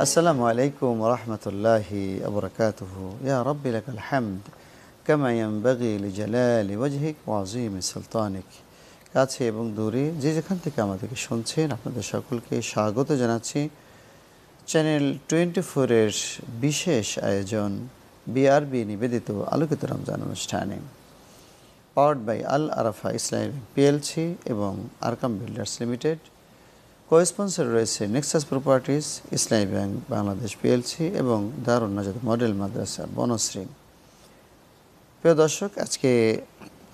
আসসালামু আলাইকুম ওয়া রাহমাতুল্লাহি ওয়া বারাকাতুহু। ইয়া রাব্বি লাকাল হামদ কামা ইয়ানবাগি লিজালালি ওয়াজহিক ওয়া আযীমি সুলতানিক। কাছে এবং দূরে যে যেখান থেকে আমাদেরকে শুনছেন, আপনাদের সকলকে স্বাগত জানাচ্ছি চ্যানেল 24 এর বিশেষ আয়োজন বিআরবি নিবেদিত আলোকিত রমজান অনুষ্ঠানে। Powered by Al Arafa Islamic PLC এবং আরকাম বিল্ডার্স লিমিটেড। কো-স্পন্সর রয়েছে Nexus properties, Islami bank Bangladesh PLC এবং দারুন নাজাত মডেল মাদ্রাসা বনশ্রী। প্রিয় দর্শক, আজকে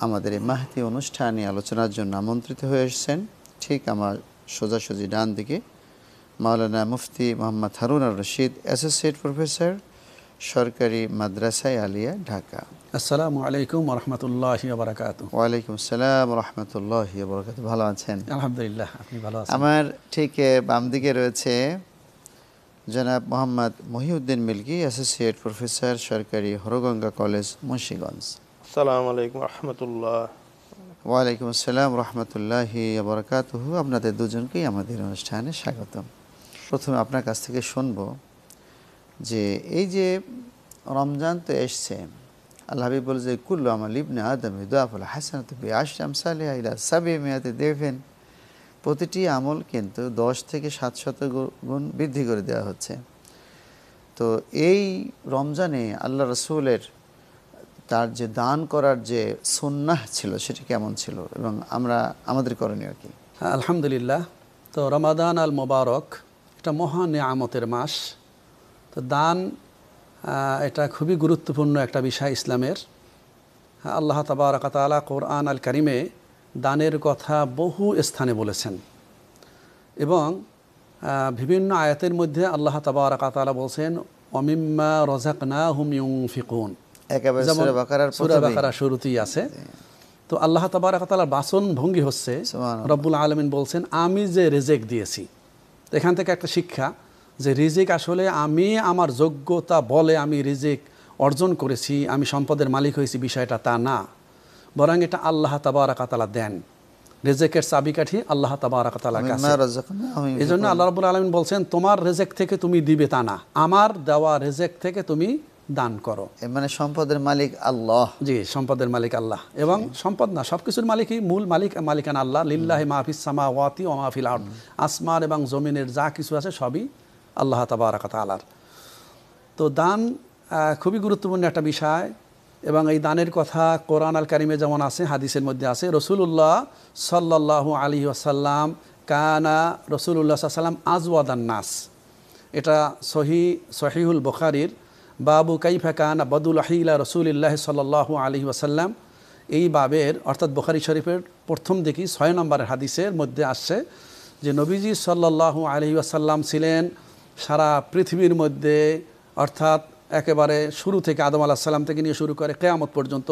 আমাদের এই মাহতি অনুষ্ঠানে আলোচনার জন্য আমন্ত্রিত হয়ে এসেছেন ঠিক আমার সোজাসুজি ডান দিকে মাওলানা মুফতি মোহাম্মদ হারুন আর রশিদ, অ্যাসোসিয়েট প্রফেসর, সরকারি মাদ্রাসায় আলিয়া, ঢাকা। আসসালামু আলাইকুম ওয়া রাহমাতুল্লাহি ওয়া বারাকাতুহু। ওয়া আলাইকুম আসসালাম ওয়া রাহমাতুল্লাহি ওয়া বারাকাতুহু। ভালো আছেন? আলহামদুলিল্লাহ, আপনি ভালো আছেন? আমার ঠিক বাম দিকে রয়েছে জনাব মোহাম্মদ মহিউদ্দিন মিল্কি, অ্যাসোসিয়েট প্রফেসর, সরকারি হরগঙ্গা কলেজ, মুন্সিগঞ্জ। আসসালামু আলাইকুম রাহমাতুল্লাহ। ওয়া আলাইকুম আসসালাম রাহমাতুল্লাহি ওয়া বারাকাতুহু। আপনাদের দুজনকেই আমাদের অনুষ্ঠানে স্বাগতম। প্রথমে আপনার কাছ থেকে শুনব যে এই যে রমজান তো এসছে, আল্লাহ হাবিব বলে যে কুল্লু আমাল ইবনে আদম ইউদাফুল হাসানাতু বিআশরি আমসালিহা ইলা 700 দিরফিন। প্রতিটি আমল কিন্তু 10 থেকে 700 গুণ বৃদ্ধি করে দেওয়া হচ্ছে। তো এই রমজানে আল্লাহ রসুলের তার যে দান করার যে সুন্নাহ ছিল সেটি কেমন ছিল এবং আমাদের করণীয় কি? আলহামদুলিল্লাহ। তো রমাদান আল মোবারক এটা মহা নিয়ামতের মাস। তো দান এটা খুবই গুরুত্বপূর্ণ একটা বিষয় ইসলামের। আল্লাহ তাবারাক ওয়া তাআলা কোরআন আল কারিমে দানের কথা বহু স্থানে বলেছেন এবং বিভিন্ন আয়াতের মধ্যে আল্লাহ তাবারাক ওয়া তাআলা বলছেন ওয়ামিম্মা রাযাকনাহুম ইউনফিকুন, যেমন সূরা বাকারা শুরুতেই আছে। তো আল্লাহ তাবারাক ওয়া তাআলার বাসন ভঙ্গি হচ্ছে রব্বুল আলামিন বলছেন আমি যে রিজিক দিয়েছি। তো এখান থেকে একটা শিক্ষা যে রিজিক আসলে আমি আমার যোগ্যতা বলে আমি রিজিক অর্জন করেছি, আমি সম্পদের মালিক হয়েছি, বিষয়টা তা না, বরং এটা আল্লাহ তাবারাক ওয়া তাআলা দেন। রিজিকের চাবিকাঠি আল্লাহ তাবারাক ওয়া তাআলার কাছে। এই জন্য আল্লাহ রাব্বুল আলামিন বলছেন তোমার রিজিক থেকে তুমি দিবে তা না, আমার দেওয়া রিজিক থেকে তুমি দান করো। মানে সম্পদের মালিক আল্লাহ। জি, সম্পদের মালিক আল্লাহ। এবং সম্পদ না, সবকিছুর মালিকই মূল মালিকানা আল্লাহ। লিল্লাহি মা ফিস সামাওয়াতি ওয়া মা ফিল আরদ। আসমান এবং জমিনের যা কিছু আছে সবই আল্লাহ তাবারাক ওয়া তাআলার। তো দান খুবই গুরুত্বপূর্ণ একটা বিষয় এবং এই দানের কথা কোরআন আল কারিমে যেমন আছে, হাদিসের মধ্যে আছে। রাসূলুল্লাহ সাল্লাল্লাহু আলাইহি ওয়াসাল্লাম কানা রাসূলুল্লাহ সাল্লাল্লাহু আলাইহি ওয়াসাল্লাম আজওয়াদান নাস। এটা সহিহুল বুখারীর বাবু কাইফা কানা বাদুল হিলা রাসূলিল্লাহি সাল্লাল্লাহু আলাইহি ওয়াসাল্লাম, এই বাবের অর্থাৎ বুখারী শরীফের প্রথম দিকে 6 নম্বরের হাদিসের মধ্যে আসছে যে নবীজি সাল্লাল্লাহু আলাইহি ওয়াসাল্লাম ছিলেন সারা পৃথিবীর মধ্যে, অর্থাৎ একেবারে শুরু থেকে আদম আলাইহিস সালাম থেকে নিয়ে শুরু করে কিয়ামত পর্যন্ত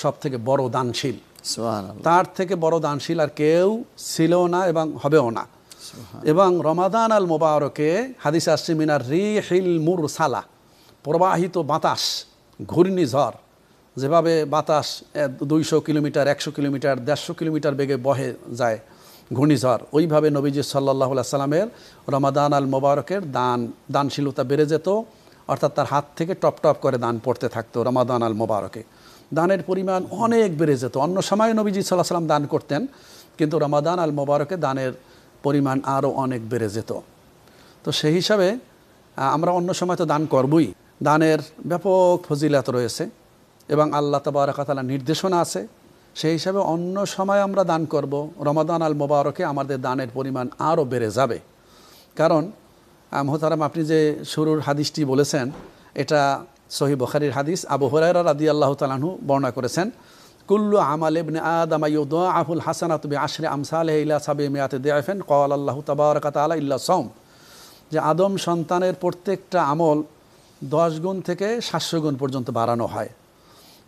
সব থেকে বড় দানশীল। সুবহানাল্লাহ। তার থেকে বড় দানশীল আর কেউ ছিল না এবং হবেও না। এবং রমাদান আল মোবারকে হাদিসে আসছে মিনার রিহিল মুরসালা, প্রবাহিত বাতাস, ঘূর্ণিঝড়, যেভাবে বাতাস 200 কিলোমিটার 100 কিলোমিটার 150 কিলোমিটার বেগে বহে যায় ঘূর্ণিঝড়, ওইভাবে নবীজি সাল্লাল্লাহু আলাইহি সাল্লামের রমাদান আল মোবারকের দানশীলতা বেড়ে যেত। অর্থাৎ তার হাত থেকে টপ টপ করে দান পড়তে থাকতো। রমাদান আল মোবারকে দানের পরিমাণ অনেক বেড়ে যেত। অন্য সময় নবীজি সাল্লাল্লাহু আলাইহি সাল্লাম দান করতেন, কিন্তু রমাদান আল মোবারকে দানের পরিমাণ আরও অনেক বেড়ে যেত। তো সেই হিসাবে আমরা অন্য সময় তো দান করবই, দানের ব্যাপক ফজিলত রয়েছে এবং আল্লাহ তাবারাক ওয়া তাআলা নির্দেশনা আছে। সেই হিসাবে অন্য সময় আমরা দান করব, রমাদান আল মোবারকে আমাদের দানের পরিমাণ আরও বেড়ে যাবে। কারণ মোহতারাম, আপনি যে শুরুর হাদিসটি বলেছেন এটা সহিহ বুখারীর হাদিস। আবু হুরায়রা রাদিয়াল্লাহু তাআলা আনহু বর্ণনা করেছেন কুল্লু আমাল ইবনে আদম ইউদাআফুল হাসানাতু বিআশরি আমসালিহা ইলা 700 দিআফিন ক্বালা আল্লাহু তাবারাক ওয়া তাআলা ইল্লা সাওম। যে আদম সন্তানের প্রত্যেকটা আমল 10 গুণ থেকে 700 গুণ পর্যন্ত বাড়ানো হয়।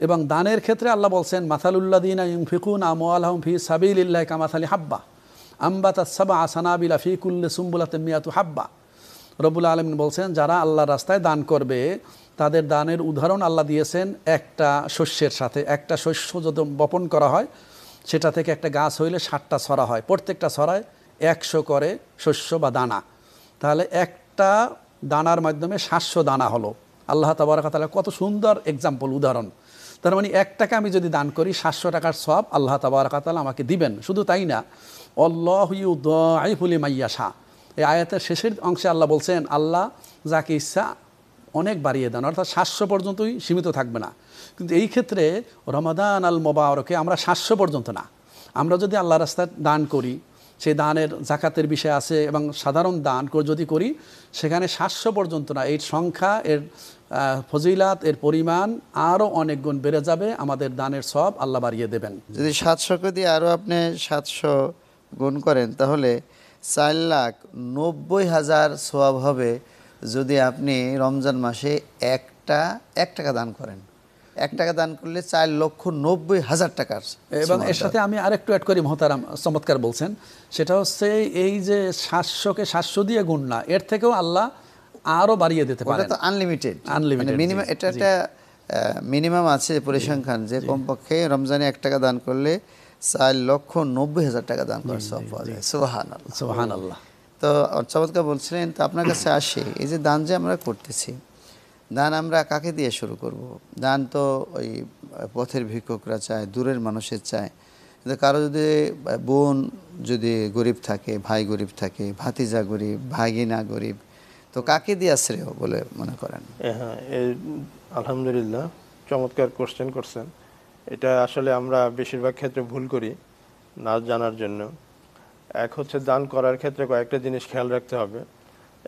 এবং দানের ক্ষেত্রে আল্লাহ বলছেন মাসালুল্লাযীনা ইউনফিকুনা আমওয়ালাহুম ফি সাবিলিল্লাহি কামাসালি হাব্বা আম্বাতাস সাবআ সানাবিলা ফি কুল্লি সুম্বুলাতিন মিয়াতু হাব্বা। রব্বুল আলামিন বলছেন যারা আল্লাহর রাস্তায় দান করবে তাদের দানের উদাহরণ আল্লাহ দিয়েছেন একটা শস্যের সাথে। একটা শস্য যদি বপন করা হয় সেটা থেকে একটা গাছ হইলে 60টা ছড়া হয়, প্রত্যেকটা ছড়ায় 100 করে শস্য বা দানা। তাহলে একটা দানার মাধ্যমে 700 দানা হলো। আল্লাহ তাবারক ওয়া তাআলা কত সুন্দর এক্সাম্পল, উদাহরণ। তার মানে 1 টাকা আমি যদি দান করি 700 টাকার সওয়াব আল্লাহ তাবারক ওয়া তাআলা আমাকে দিবেন। শুধু তাই না, আল্লাহু ইউদাইফু লিমান ইয়াশা, এই আয়াতের শেষের অংশে আল্লাহ বলছেন আল্লাহ যাকে ইচ্ছা অনেক বাড়িয়ে দেন, অর্থাৎ 700 পর্যন্তই সীমিত থাকবে না। কিন্তু এই ক্ষেত্রে রমাদান আল মোবারকে আমরা 700 পর্যন্ত না, আমরা যদি আল্লাহ রাস্তায় দান করি, সেই দানের জাকাতের বিষয় আছে, এবং সাধারণ দান যদি করি সেখানে 700 পর্যন্ত না, এই সংখ্যা, এর ফজিলাত, এর পরিমাণ আরও অনেক গুণ বেড়ে যাবে, আমাদের দানের সওয়াব আল্লাহ বাড়িয়ে দেবেন। যদি 700 দিয়ে আরও আপনি 700 গুণ করেন তাহলে 4,90,000 সওয়াব হবে যদি আপনি রমজান মাসে 1 টাকা দান করেন। 1 টাকা দান করলে 4,90,000 টাকার। এবং এর সাথে আমি আরেকটু অ্যাড করি, মহতারাম চমৎকার বলছেন, সেটা হচ্ছে এই যে 700কে 700 দিয়ে গুণ না, এর থেকেও আল্লাহ আরও বাড়িয়ে দিতে পারেন। ওটা তো আনলিমিটেড, আনলিমিটেড মিনিমাম, এটা একটা মিনিমাম আছে পরিসংখ্যান, যে কমপক্ষে রমজানে 1 টাকা দান করলে 4,90,000 টাকা দান করার সওয়াব পাওয়া যায়। সুবহানাল্লাহ, সুবহানাল্লাহ। তো চমৎকার বলছিলেন। তো আপনার কাছে আসে এই যে দান যে আমরা করতেছি, দান আমরা কাকে দিয়ে শুরু করব? দান তো ওই পথের ভিক্ষুকরা চায়, দূরের মানুষের চায়। কিন্তু কারো যদি বোন যদি গরিব থাকে, ভাই গরিব থাকে, ভাতিজা গরিব, ভাগিনা গরিব, তো কাকে দিয়ে শ্রেয় বলে মনে করেন? হ্যাঁ, আলহামদুলিল্লাহ, চমৎকার কোশ্চেন করছেন। এটা আসলে আমরা বেশিরভাগ ক্ষেত্রে ভুল করি না জানার জন্য। এক হচ্ছে দান করার ক্ষেত্রে কয়েকটা জিনিস খেয়াল রাখতে হবে।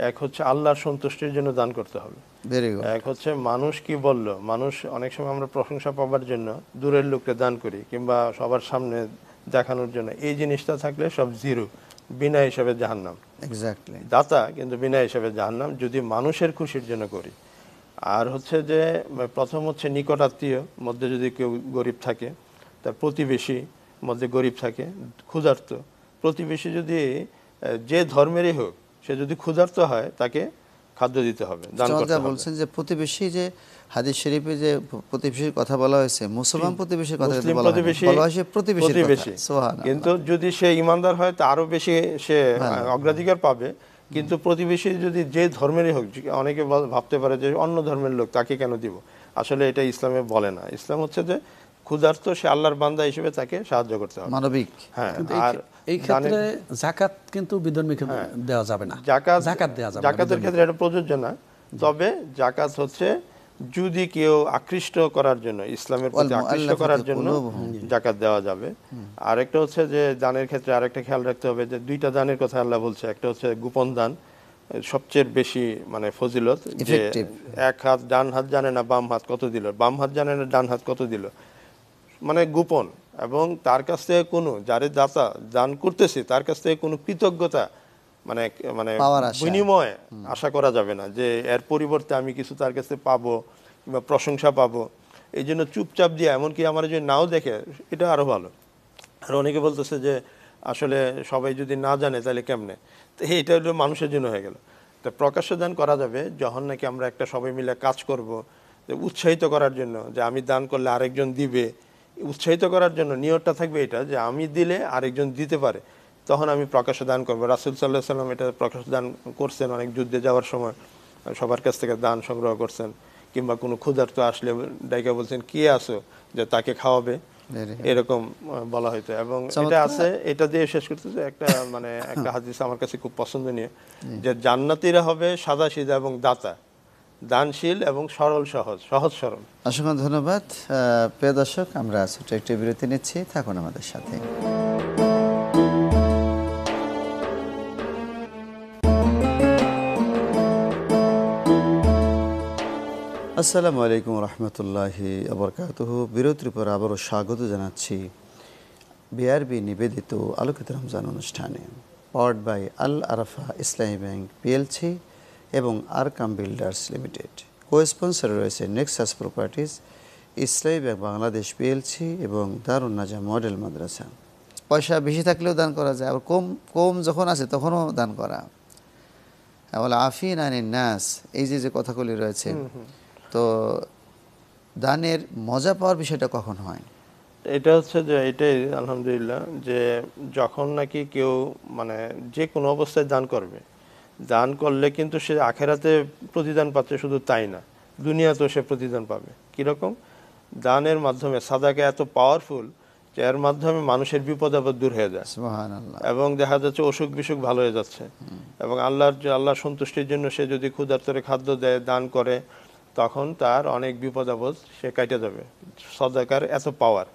এক হচ্ছে আল্লাহর সন্তুষ্টির জন্য দান করতে হবে। Very good. এক হচ্ছে মানুষ কি বলল, মানুষ অনেক সময় আমরা প্রশংসা পাওয়ার জন্য দূরের লোককে দান করি, কিংবা সবার সামনে দেখানোর জন্য। এই জিনিসটা থাকলে সব জিরো, বিনা হিসাবে জাহান্নাম। এক্স্যাক্টলি, দাতা কিন্তু বিনা হিসাবে জাহান্নাম, যদি মানুষের খুশির জন্য করি। আর হচ্ছে যে প্রথম হচ্ছে নিকটাত্মীয় মধ্যে যদি কেউ গরিব থাকে, তার প্রতিবেশী মধ্যে গরিব থাকে, ক্ষুধার্ত প্রতিবেশী, যদি যে ধর্মেরই হোক, সে যদি ক্ষুধার্ত হয় তাকে খাদ্য দিতে হবে, দান করতে হবে। বলছেন যে প্রতিবেশী, যে হাদিস শরীফে যে প্রতিবেশীর কথা বলা হয়েছে, মুসলমান প্রতিবেশীর কথা বলা হয়েছে, প্রতিবেশী। কিন্তু যদি সে ইমানদার হয় তা আরো বেশি সে অগ্রাধিকার পাবে। কিন্তু প্রতিবেশী যদি যে ধর্মেরই হোক, অনেকে ভাবতে পারে যে অন্য ধর্মের লোক, তাকে কেন দিব? আসলে এটা ইসলামে বলে না। ইসলাম হচ্ছে যে ক্ষুধার্ত, সে আল্লাহর বান্দা হিসেবে তাকে সাহায্য করতে হবে, মানবিক। হ্যাঁ, আর এই ক্ষেত্রে যাকাত কিন্তু বিধর্মীকে দেওয়া যাবে না, যাকাত দেওয়া যাবে না, যাকাতের ক্ষেত্রে এটা প্রযোজ্য না। তবে যাকাত হচ্ছে যদি কেউ আকৃষ্ট করার জন্য, ইসলামের প্রতি আকৃষ্ট করার জন্য যাকাত দেওয়া যাবে। আরেকটা হচ্ছে যে দানের ক্ষেত্রে আরেকটা খেয়াল রাখতে হবে যে 2টা দানের কথা আল্লাহ বলছে। একটা হচ্ছে গোপন দান, সবচেয়ে বেশি মানে ফজিলত, যে এক হাত ডান হাত জানে না বাম হাত কত দিল, বাম হাত জানে না ডান হাত কত দিল, মানে গোপন। এবং তার কাছ থেকে কোনো, যারে দাতা দান করতেছে তার কাছ থেকে কোনো কৃতজ্ঞতা মানে মানে বিনিময় আশা করা যাবে না, যে এর পরিবর্তে আমি কিছু তার কাছে পাবো কিংবা প্রশংসা পাবো। এই জন্য চুপচাপ দিয়ে, এমনকি আমার যদি নাও দেখে, এটা আরো ভালো। আর অনেকে বলতেছে যে আসলে সবাই যদি না জানে তাহলে কেমনে, তো এটা হলো মানুষের জন্য হয়ে গেল। তো প্রকাশ্য দান করা যাবে যখন নাকি আমরা একটা সবাই মিলে কাজ করব, উৎসাহিত করার জন্য, যে আমি দান করলে আরেকজন দিবে, উৎসাহিত করার জন্য নিয়তটা থাকবে এটা, যে আমি দিলে আরেকজন দিতে পারে, তখন আমি প্রকাশ্য দান করবো। রাসূল সাল্লাল্লাহু আলাইহি ওয়াসাল্লাম এটা প্রকাশ্য দান করছেন, অনেক যুদ্ধে যাওয়ার সময় সবার কাছ থেকে দান সংগ্রহ করছেন, কিংবা কোনো ক্ষুধার্ত আসলে ডাইকা বলছেন কে আসো, যে তাকে খাওয়াবে, এরকম বলা হয়তো। এবং এটা আছে, এটা দিয়ে শেষ করতেছে একটা মানে একটা হাদিস আমার কাছে খুব পছন্দনীয়, যে জান্নাতীরা হবে সাদা সিধা এবং দাতা, দানশীল এবং সরল সহজ সরল। অসংখ্য ধন্যবাদ। প্রিয় দর্শক, আমরা ছোট্ট একটি বিরতি নিচ্ছি, থাকুন আমাদের সাথে। আসসালামু আলাইকুম রহমতুল্লাহি আবরকাতুহু। বিরতির পর আবারও স্বাগত জানাচ্ছি বিআরবি নিবেদিত আলোকিত রমজান অনুষ্ঠানে, powered by Al Arafah Islami bank PLC এবং আরকাম বিল্ডার্স লিমিটেড। কো-স্পন্সর রয়েছে Nexus properties, Islami bank Bangladesh PLC এবং দারুন নাজা মডেল মাদ্রাসা। পয়সা বেশি থাকলেও দান করা যায়, আবার কম যখন আছে তখনও দান করা। বলে আফিন আনিন নাস, এই যে কথাগুলি রয়েছে, তো দানের মজা পাওয়ার বিষয়টা কখন হয়? এটা হচ্ছে যে এটাই আলহামদুলিল্লাহ, যে যখন নাকি কেউ মানে যে কোনো অবস্থায় দান করবে, দান করলে কিন্তু সে আখেরাতে প্রতিদান পাচ্ছে, শুধু তাই না, দুনিয়াতেও সে প্রতিদান পাবে। কীরকম? দানের মাধ্যমে সাদাকা এত পাওয়ারফুল যে এর মাধ্যমে মানুষের বিপদ আপদ দূর হয়ে যায়, সুবহানাল্লাহ। এবং দেখা যাচ্ছে অসুখ বিসুখ ভালো হয়ে যাচ্ছে। এবং আল্লাহর সন্তুষ্টির জন্য সে যদি ক্ষুধার্তরে খাদ্য দেয়, দান করে, তখন তার অনেক বিপদ আপদ সে কাটে যাবে। সাদাকার এত পাওয়ার।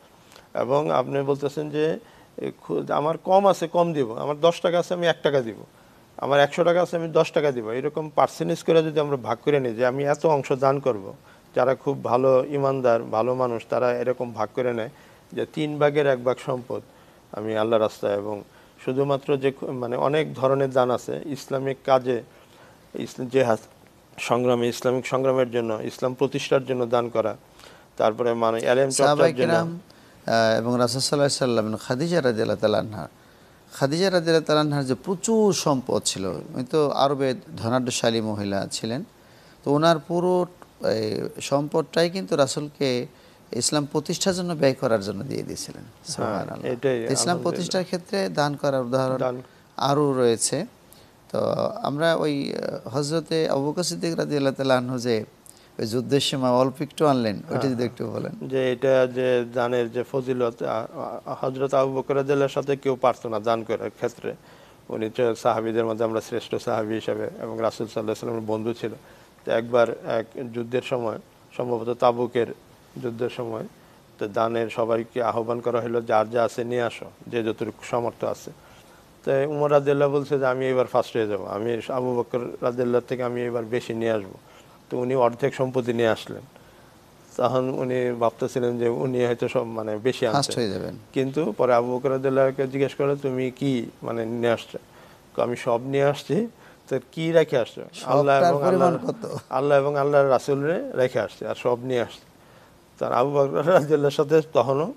এবং আপনি বলতেছেন যে আমার কম আছে, কম দিব, আমার 10 টাকা আছে আমি 1 টাকা দিব, আমার 100 টাকা আছে আমি 10 টাকা দিব, এরকম পার্সেন্টেজ করে যদি আমরা ভাগ করে নিই যে আমি এত অংশ দান করব, যারা খুব ভালো ইমানদার ভালো মানুষ তারা এরকম ভাগ করে নেয় যে 3 ভাগের 1 ভাগ সম্পদ আমি আল্লাহ রাস্তায়, এবং শুধুমাত্র যে মানে অনেক ধরনের দান আছে ইসলামিক কাজে, জেহাদ সংগ্রামে, ইসলামিক সংগ্রামের জন্য, ইসলাম প্রতিষ্ঠার জন্য দান করা, তারপরে মানে ইলম চর্চার জন্য। এবং রাসূল সাল্লাল্লাহু আলাইহি ওয়াসাল্লাম খাদিজা রাদিয়াল্লাহু তাআলা আনহা যে প্রচুর সম্পদ ছিল, উনি তো আরবে ধনাঢ্যশালী মহিলা ছিলেন, তো ওনার পুরো সম্পদটাই কিন্তু রাসূলকে ইসলাম প্রতিষ্ঠার জন্য ব্যয় করার জন্য দিয়ে দিয়েছিলেন। সুবহানাল্লাহ। ইসলাম প্রতিষ্ঠার ক্ষেত্রে দান করার উদাহরণ আরও রয়েছে। তো আমরা ওই হযরতে আবু বকর সিদ্দিক রাদিয়াল্লাহু তাআলা আনহু যে ওই যুদ্ধের সময় অল্প একটু আনলেন, ওইটা যদি একটু বলেন। যে এটা যে দানের যে ফজিলত, হযরত আবু বকর রাদিয়াল্লাহু সাথে কেউ পারতো না দান করার ক্ষেত্রে। উনি তো সাহাবীদের মধ্যে আমরা শ্রেষ্ঠ সাহাবী হিসেবে, এবং রাসূল সাল্লাল্লাহু আলাইহি ওয়াসাল্লামের বন্ধু ছিল। তো একবার এক যুদ্ধের সময়, সম্ভবত তাবুকের যুদ্ধের সময়, তো দানের সবাইকে আহ্বান করা হলো, যার যা আছে নিয়ে আসো, যে যতটুকু সামর্থ্য আছে। তো উমর রাদিয়াল্লাহু বলছে যে আমি এবার ফার্স্ট হয়ে যাবো, আমি আবু বকর রাদিয়াল্লাহু থেকে আমি এবার বেশি নিয়ে আসবো। তো উনি অর্ধেক সম্পত্তি নিয়ে আসলেন। তখন উনি ভাবতেছিলেন যে উনি হয়তো সব মানে বেশি আনতে হয়ে যাবেন, কিন্তু পরে আবু বকর রাদিয়াল্লাহুকে জিজ্ঞেস করলে তুমি কি মানে নিয়ে আসছো? আমি সব নিয়ে আসছি। তো কি রেখে আসছো? আল্লাহ এবং আল্লাহর রাসূলরে রেখে আসছে, আর সব নিয়ে আসছে। তার আবু বকর রাদিয়াল্লাহুর সাথে তখনও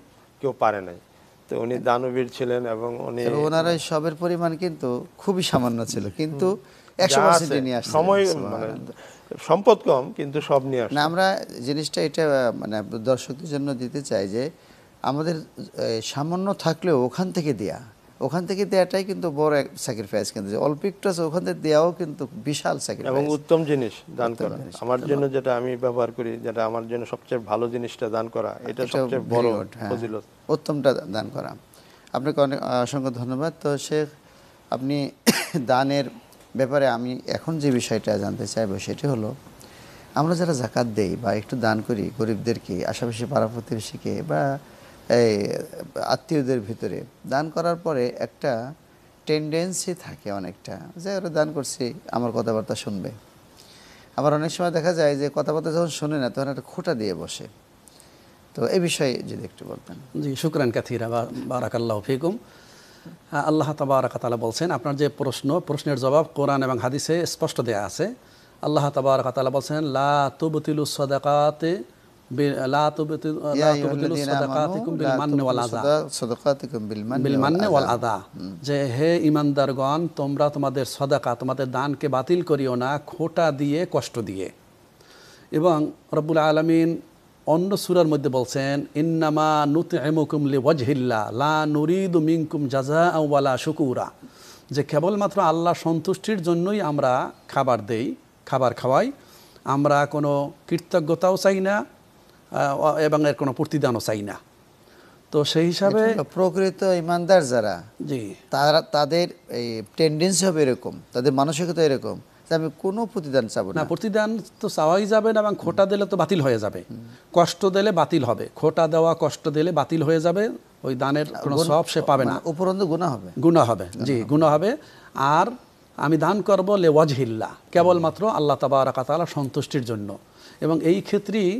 কেউ পারে নাই। তো উনি দানবীর ছিলেন, এবং উনি ওনার সবের পরিমাণ কিন্তু খুবই সামান্য ছিল, কিন্তু 100% নিয়ে আসছে। সময় মানে সম্পদ কম, কিন্তু সব নিয়ে আসছে। না, আমরা জিনিসটা এটা মানে দর্শকদের জন্য দিতে চাই যে আমাদের সামান্য থাকলেও ওখান থেকে দেওয়াটাই কিন্তু বড় এক স্যাক্রিফাইস, কিন্তু অল্প একটু আছে ওখান থেকে দেওয়াও কিন্তু বিশাল স্যাক্রিফাইস এবং উত্তম জিনিস দান করা। আমার জন্য যেটা আমি ব্যবহার করি, যেটা আমার জন্য সবচেয়ে ভালো জিনিসটা দান করা, এটা সবচেয়ে বড় ফজিলত, উত্তমটা দান করা। আপনাকে অনেক অসংখ্য ধন্যবাদ। তো শেখ, আপনি দানের ব্যাপারে আমি এখন যে বিষয়টা জানতে চাইবো সেটি হলো, আমরা যারা যাকাত দেই বা একটু দান করি গরিবদেরকে, আশেপাশে পাড়া প্রতিবেশীকে বা এই আত্মীয়দের ভিতরে, দান করার পরে একটা টেন্ডেন্সি থাকে অনেকটা যে ওরা দান করছি আমার কথাবার্তা শুনবে। আবার অনেক সময় দেখা যায় যে কথাবার্তা যখন শোনে না তখন একটা খোঁটা দিয়ে বসে। তো এই বিষয়ে যদি একটু বলতেন। জি, শুকরান কাথিরা, বারাকাল্লাহু ফিকুম। আল্লাহ তাবারাক ওয়া তাআলা বলছেন, আপনার যে প্রশ্নের জবাব কোরআন এবং হাদিসে স্পষ্ট দেয়া আছে। আল্লাহ তাবারাক ওয়া তাআলা বলছেন, লা তুবতিলু সাদাকাতি বিল মান্নি ওয়াল আযা, যে হে ঈমানদারগণ, তোমরা তোমাদের সাদাকা, তোমাদের দানকে বাতিল করিও না খোঁটা দিয়ে, কষ্ট দিয়ে। এবং রব্বুল আলামিন অন্য সূরার মধ্যে বলছেন, ইন্নামা নুতইমুকুম লিওয়াজহিল্লাহ লা নুরিদু মিনকুম জাযাআ ওয়ালা শুকুরা, যে কেবলমাত্র আল্লাহ সন্তুষ্টির জন্যই আমরা খাবার দেই, খাবার খাওয়াই, আমরা কোনো কৃতজ্ঞতাও চাই না এবং এর কোনো প্রতিদানও চাই না। তো সেই হিসাবে প্রকৃত ইমানদার যারা, জি, তাদের এই টেন্ডেন্সি হবে এরকম, তাদের মানসিকতা এরকম, আমি কোনো প্রতিদান চাবো না। প্রতিদান তো চাওয়াই যাবে না, এবং খোঁটা দিলে তো বাতিল হয়ে যাবে, কষ্ট দিলে বাতিল হবে, খোঁটা দেওয়া কষ্ট দিলে বাতিল হয়ে যাবে, ওই দানের কোনো সওয়াব সে পাবে না, উপরন্তু গুনাহ হবে, জি গুনাহ হবে। আর আমি দান করবো লিওয়াজহিল্লাহ, কেবলমাত্র আল্লাহ তাবারাক ওয়া তাআলা সন্তুষ্টির জন্য। এবং এই ক্ষেত্রেই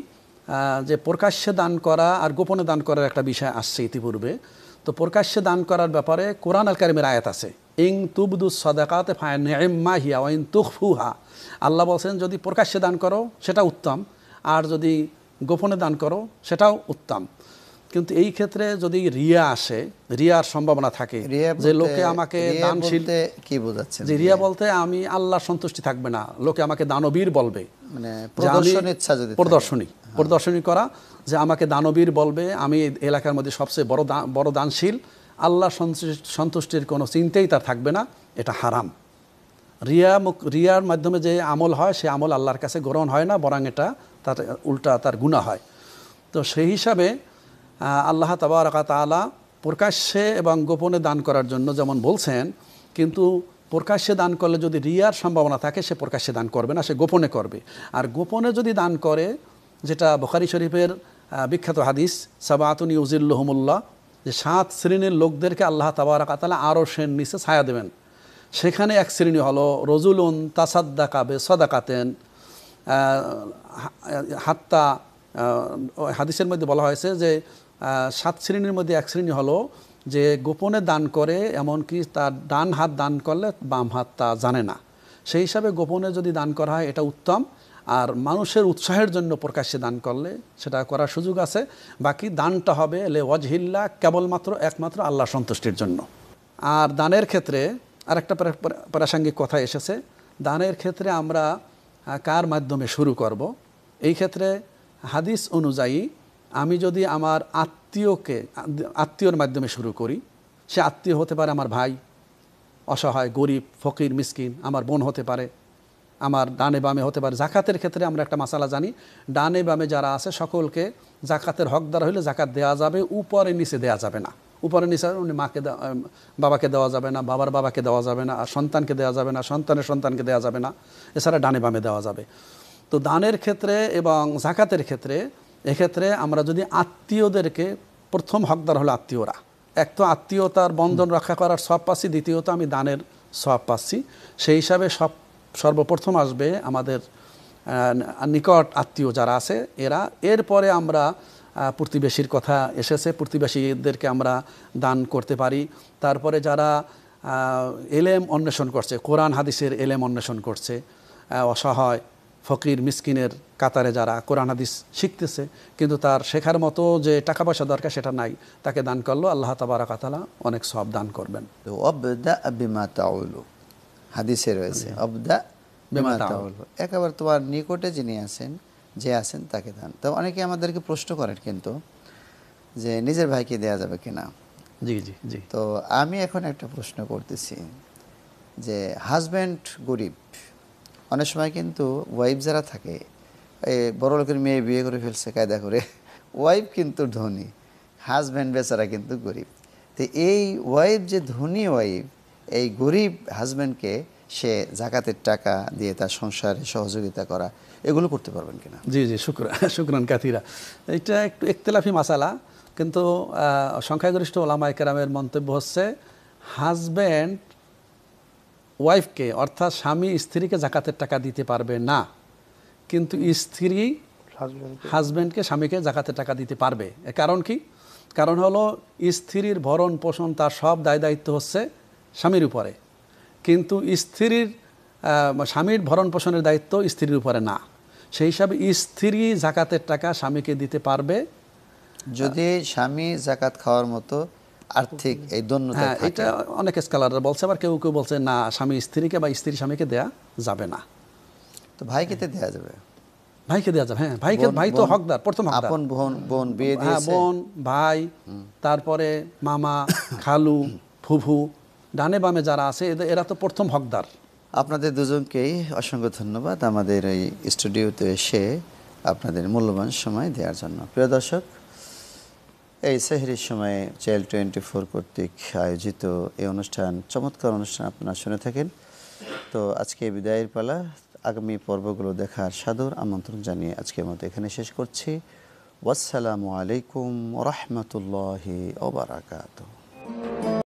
যে প্রকাশ্যে দান করা আর গোপনে দান করার একটা বিষয় আসছে ইতিপূর্বে। তো প্রকাশ্যে দান করার ব্যাপারে কোরআন আল কারিমের আয়াত আছে, ইন তুবদু সাদাকাতি ফানি'মা হিয়া ওয়া ইন তুখফুহা। আল্লাহ বলছেন, যদি প্রকাশ্যে দান করো সেটা উত্তম, আর যদি গোপনে দান করো সেটাও উত্তম। কিন্তু এই ক্ষেত্রে যদি রিয়া আসে, রিয়ার সম্ভাবনা থাকে, যে লোকে আমাকে দানশীল, কি বোঝাচ্ছেন? যে রিয়া বলতে আমি আল্লাহর সন্তুষ্টি থাকবে না, লোকে আমাকে দানবীর বলবে, মানে প্রদর্শনী করা, যে আমাকে দানবীর বলবে, আমি এলাকার মধ্যে সবচেয়ে বড় দানশীল, আল্লাহ সন্তুষ্টির কোনো চিন্তাই তার থাকবে না, এটা হারাম। রিয়ার মাধ্যমে যে আমল হয় সে আমল আল্লাহর কাছে গ্রহণ হয় না, বরং এটা তার উল্টা তার গুনাহ হয়। তো সেই হিসাবে আল্লাহ তাবারাকা তাআলা প্রকাশ্যে এবং গোপনে দান করার জন্য যেমন বলছেন, কিন্তু প্রকাশ্যে দান করলে যদি রিয়ার সম্ভাবনা থাকে সে প্রকাশ্যে দান করবে না, সে গোপনে করবে। আর গোপনে যদি দান করে, যেটা বুখারী শরীফের বিখ্যাত হাদিস, সাবাতুন ইউজিল্লুহুমুল্লাহ, যে 7 শ্রেণীর লোকদেরকে আল্লাহ তাবারাকা তাআলা আরশের নিচে ছায়া দেবেন। সেখানে এক শ্রেণী হলো রজুলুন তাসাদ্দাকা বিসাদাকাতেন হাত্তা, হাদিসের মধ্যে বলা হয়েছে যে 7 শ্রেণীর মধ্যে এক শ্রেণী হলো যে গোপনে দান করে, এমনকি তার ডান হাত দান করলে বাম হাত তা জানে না। সেই হিসাবে গোপনে যদি দান করা হয় এটা উত্তম। আর মানুষের উৎসাহের জন্য প্রকাশ্যে দান করলে সেটা করার সুযোগ আছে। বাকি দানটা হবে লে ওয়াজহিল্লাহ, কেবলমাত্র একমাত্র আল্লাহ সন্তুষ্টির জন্য। আর দানের ক্ষেত্রে আরেকটা প্রাসঙ্গিক কথা এসেছে, দানের ক্ষেত্রে আমরা কার মাধ্যমে শুরু করব। এই ক্ষেত্রে হাদিস অনুযায়ী আমি যদি আমার আত্মীয়র মাধ্যমে শুরু করি, সে আত্মীয় হতে পারে আমার ভাই, অসহায় গরিব ফকির মিসকিন, আমার বোন হতে পারে, আমার ডানে বামে হতে পারে। জাকাতের ক্ষেত্রে আমরা একটা মাসালা জানি, ডানে বামে যারা আছে সকলকে জাকাতের হকদার হইলে জাকাত দেওয়া যাবে, উপরে নিচে দেওয়া যাবে না। উপরে নিচে মাকে বাবাকে দেওয়া যাবে না, বাবার বাবাকে দেওয়া যাবে না, আর সন্তানকে দেওয়া যাবে না, সন্তানের সন্তানকে দেওয়া যাবে না, এছাড়া ডানে বামে দেওয়া যাবে। তো দানের ক্ষেত্রে এবং জাকাতের ক্ষেত্রে, এক্ষেত্রে আমরা যদি আত্মীয়দেরকে, প্রথম হকদার হলো আত্মীয়রা। এক তো আত্মীয়তার বন্ধন রক্ষা করার সওয়াব পাচ্ছি, দ্বিতীয়ত আমি দানের সওয়াব পাচ্ছি। সেই হিসাবে সর্বপ্রথম আসবে আমাদের নিকট আত্মীয় যারা আছে এরা। এরপরে আমরা প্রতিবেশীর কথা এসেছে, প্রতিবেশীদেরকে আমরা দান করতে পারি। তারপরে যারা এলেম অন্বেষণ করছে, কোরআন হাদিসের এলেম অন্বেষণ করছে, অসহায় ফকির মিসকিনের কাতারে যারা কোরআন হাদিস শিখতেছে কিন্তু তার শেখার মতো যে টাকা পয়সা দরকার সেটা নাই, তাকে দান করলো আল্লাহ তাবারাকা তাআলা অনেক সওয়াব দান করবেন। তো আবদা বিমা তাউলু, হাদিসে রয়েছে আবদা বিমা তাউলু, একেবারে তোমার নিকটে যিনি আছেন, যে আছেন তাকে দান। তো অনেকে আমাদেরকে প্রশ্ন করেন কিন্তু যে নিজের ভাইকে দেয়া যাবে কিনা। জি জি জি। তো আমি এখন একটা প্রশ্ন করতেছি যে হাজব্যান্ড গরিব, অনেক সময় কিন্তু ওয়াইফ যারা থাকে, এই বড় লোকের মেয়ে বিয়ে করে ফেলছে কায়দা করে, ওয়াইফ কিন্তু ধনী, হাজব্যান্ড বেচারা কিন্তু গরিব। তো এই ওয়াইফ যে ধনী ওয়াইফ, এই গরিব হাজব্যান্ডকে সে জাকাতের টাকা দিয়ে তার সংসারে সহযোগিতা করা, এগুলো করতে পারবেন কিনা? জি জি, শুকরান কাথিরা। এটা একটু ইখতিলাফি মাসালা, কিন্তু সংখ্যাগরিষ্ঠ ওলামায়ে কেরামের মন্তব্য হচ্ছে হাজব্যান্ড ওয়াইফকে, অর্থাৎ স্বামী স্ত্রীকে জাকাতের টাকা দিতে পারবে না, কিন্তু স্ত্রী হাজব্যান্ডকে স্বামীকে জাকাতের টাকা দিতে পারবে। কারণ কি? কারণ হলো স্ত্রীর ভরণ পোষণ তার সব দায় দায়িত্ব হচ্ছে স্বামীর উপরে, কিন্তু স্বামীর ভরণ পোষণের দায়িত্ব স্ত্রীর উপরে না। সেই হিসাবে স্ত্রী জাকাতের টাকা স্বামীকে দিতে পারবে যদি স্বামী জাকাত খাওয়ার মতো আর্থিক এই দন্যতা থাকে। এটা অনেক স্কলাররা বলছে, আবার কেউ কেউ বলছে না, স্বামী স্ত্রীকে বা স্ত্রী স্বামীকে দেয়া যাবে না। তো ভাইকে তো দেয়া যাবে, ভাইকে দেওয়া যাবে। হ্যাঁ, ভাই তো হকদার, প্রথম হকদার। আপন বোন বিয়ে দিয়েছে, বোন, ভাই, তারপরে মামা, খালু, ফুফু, ডানে বামে যারা আছে এরা তো প্রথম হকদার। আপনাদের দুজনকেই অসংখ্য ধন্যবাদ আমাদের এই স্টুডিওতে এসে আপনাদের মূল্যবান সময় দেওয়ার জন্য। প্রিয় দর্শক, এই সেহরির সময়ে চ্যানেল 24 কর্তৃক আয়োজিত এই অনুষ্ঠান, চমৎকার অনুষ্ঠান আপনারা শুনে থাকেন। তো আজকে বিদায়ের পালা, আগামী পর্বগুলো দেখার সাদর আমন্ত্রণ জানিয়ে আজকের মতো এখানে শেষ করছি। ওয়াসসালামু আলাইকুম ওয়া রাহমাতুল্লাহি ওয়া বারাকাতুহু।